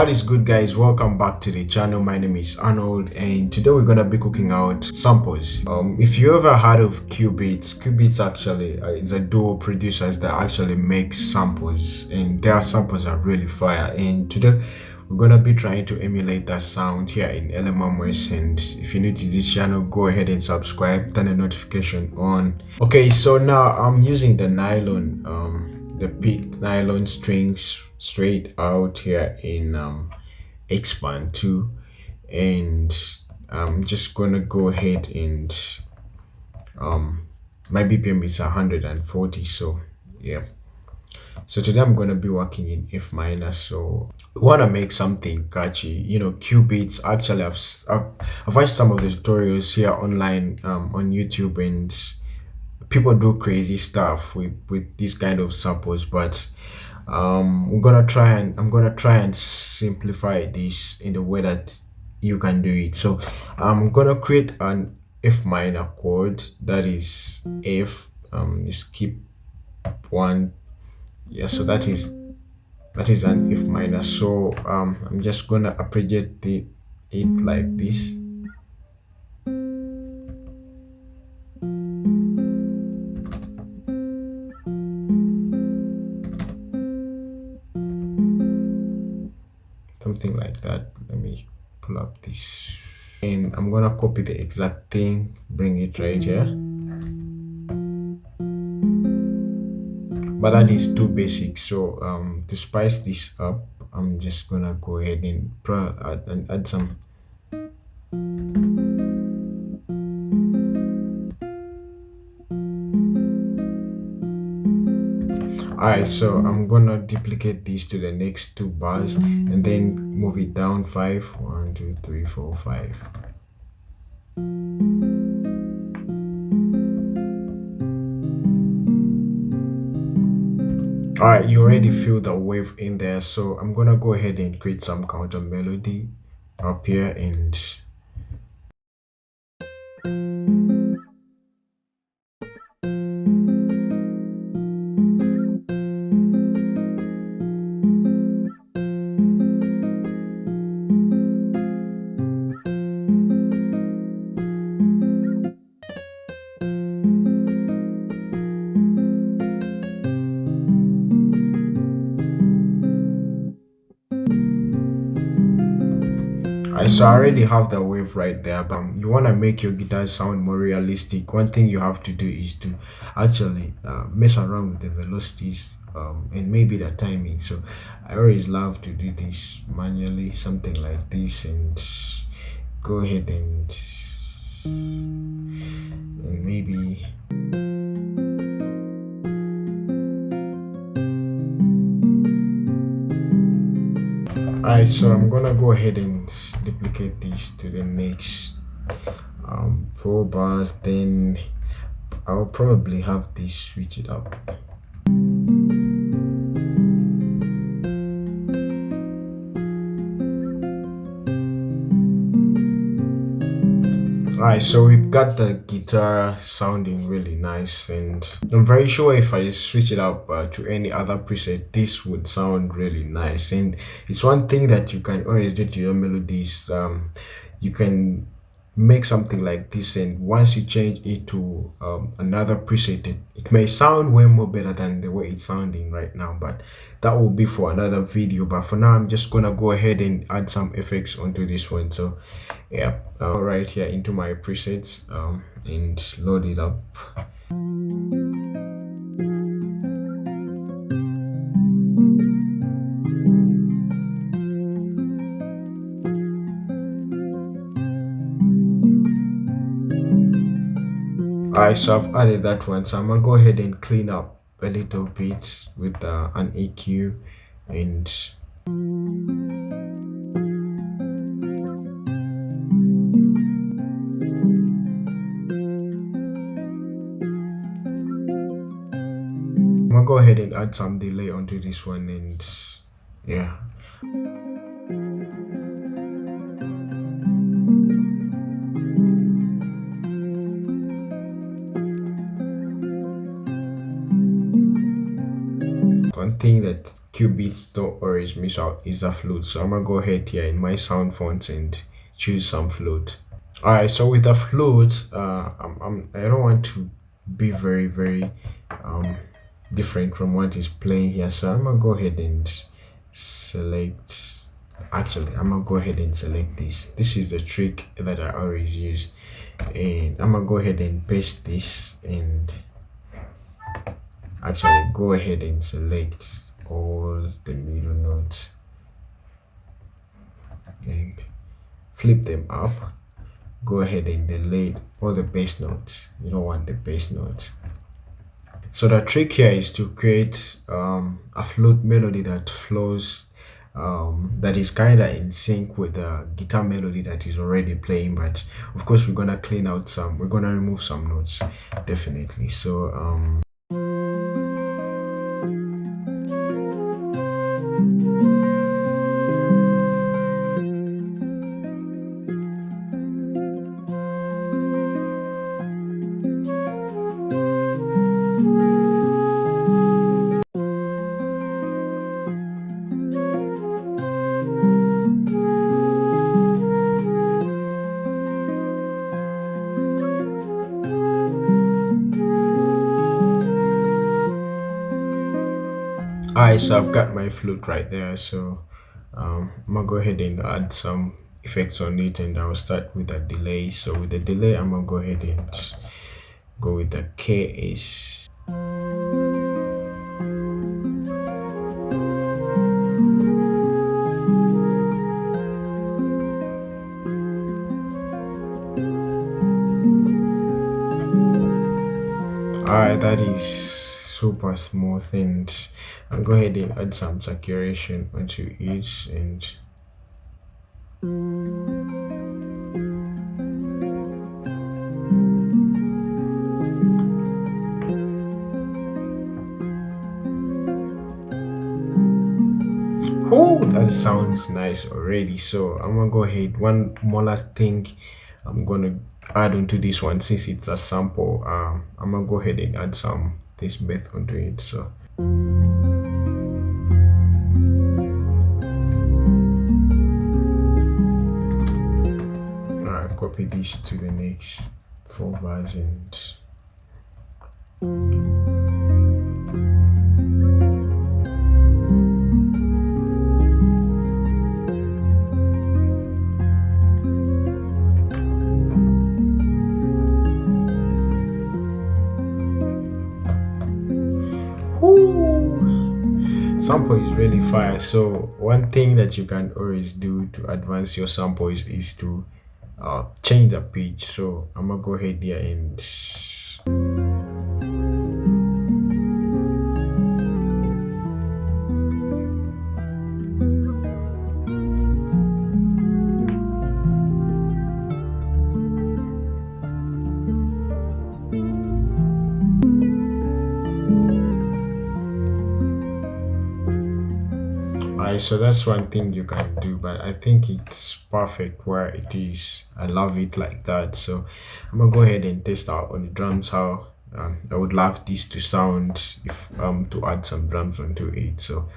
What is good, guys? Welcome back to the channel. My name is Arnold, and today we're gonna be cooking out samples. If you ever heard of Cubeatz actually it's a duo producers that actually makes samples, and their samples are really fire. And today we're gonna be trying to emulate that sound here in LMMS. And if you're new to this channel, go ahead and subscribe, turn the notification on. Okay, so now I'm using the nylon, the picked nylon strings straight out here in expand 2, and I'm just gonna go ahead and my BPM is 140, so yeah. So today I'm gonna be working in F minor. So we wanna make something catchy. Cubeatz. Actually, I've watched some of the tutorials here online on YouTube, and people do crazy stuff with these kind of samples, but I'm gonna try and simplify this in the way that you can do it. So I'm gonna create an F minor chord, that is F. Just keep one. Yeah, so that is an F minor. So I'm just gonna arpegiate it like this. Something like that. Let me pull up this, and I'm gonna copy the exact thing, bring it right here. But that is too basic, so to spice this up, I'm just gonna go ahead and add some. Alright, so I'm gonna duplicate these to the next two bars and then move it down 5. 1 2 3 4 5. Alright, you already feel the wave in there, so I'm gonna go ahead and create some counter melody up here. And so I already have the wave right there, but you want to make your guitar sound more realistic. One thing you have to do is to actually mess around with the velocities and maybe the timing. So I always love to do this manually, something like this, and go ahead and maybe. Alright, so I'm gonna go ahead and duplicate this to the next 4 bars. Then I'll probably have this switch it up. Alright, so we've got the guitar sounding really nice, and I'm very sure if I switch it up to any other preset, this would sound really nice. And it's one thing that you can always do to your melodies. You can make something like this, and once you change it to another preset, it may sound way more better than the way it's sounding right now, but that will be for another video. But for now, I'm just gonna go ahead and add some effects onto this one. So yeah, right here into my presets and load it up. Alright, so I've added that one, so I'm gonna go ahead and clean up a little bit with an EQ, and I'm gonna go ahead and add some delay onto this one, and yeah. thing that Cubeats don't always miss out is the flute. So I'm gonna go ahead here in my sound fonts and choose some flute. All right, so with the flute, I don't want to be very um different from what is playing here. So I'm gonna go ahead and select. Actually, I'm gonna go ahead and select this. This is the trick that I always use, and I'm gonna go ahead and paste this and actually go ahead and select all the middle notes and flip them up. Go ahead and delete all the bass notes. You don't want the bass notes. So the trick here is to create a flute melody that flows, that is kind of in sync with the guitar melody that is already playing. But of course, we're gonna clean out some. We're gonna remove some notes, definitely. So alright, so I've got my flute right there. So I'm gonna go ahead and add some effects on it, and I'll start with a delay. So with the delay, I'm gonna go ahead and go with the KH. Alright, that is super smooth, and I'll go ahead and add some saturation onto it. And oh, that sounds nice already. So I'm gonna go ahead, one more last thing I'm gonna add onto this one, since it's a sample. I'm gonna go ahead and add some this myth onto it. So alright, copy this to the next 4 bars and sample is really fire. So one thing that you can always do to advance your sample is to change the pitch. So I'm gonna go ahead here and so that's one thing you can do, but I think it's perfect where it is. I love it like that. So I'm gonna go ahead and test out on the drums how I would love this to sound if to add some drums onto it. So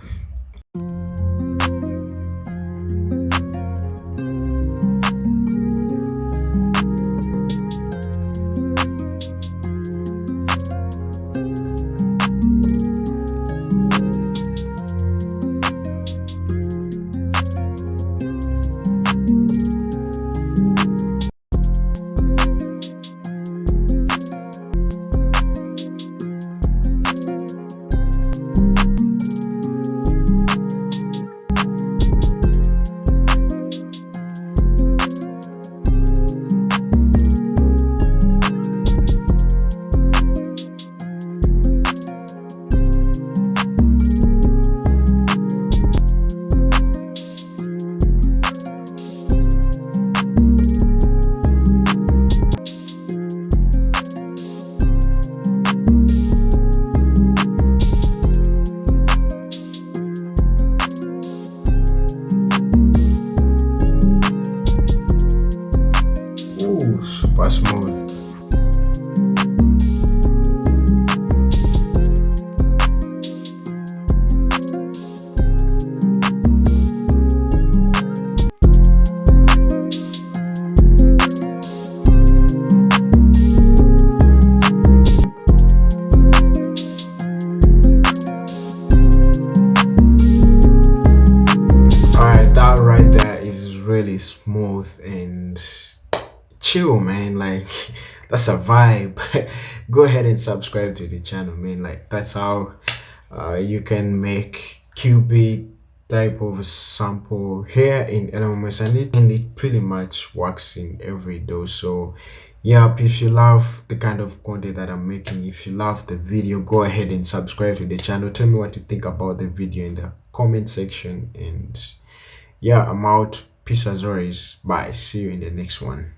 super smooth. really smooth and chill, man. Like that's a vibe. Go ahead and subscribe to the channel, man. Like that's how you can make qubit type of sample here in LMS, and it pretty much works in every dose. So yeah, if you love the kind of content that I'm making, if you love the video, go ahead and subscribe to the channel. Tell me what you think about the video in the comment section. And yeah, I'm out. Peace as always. Bye. See you in the next one.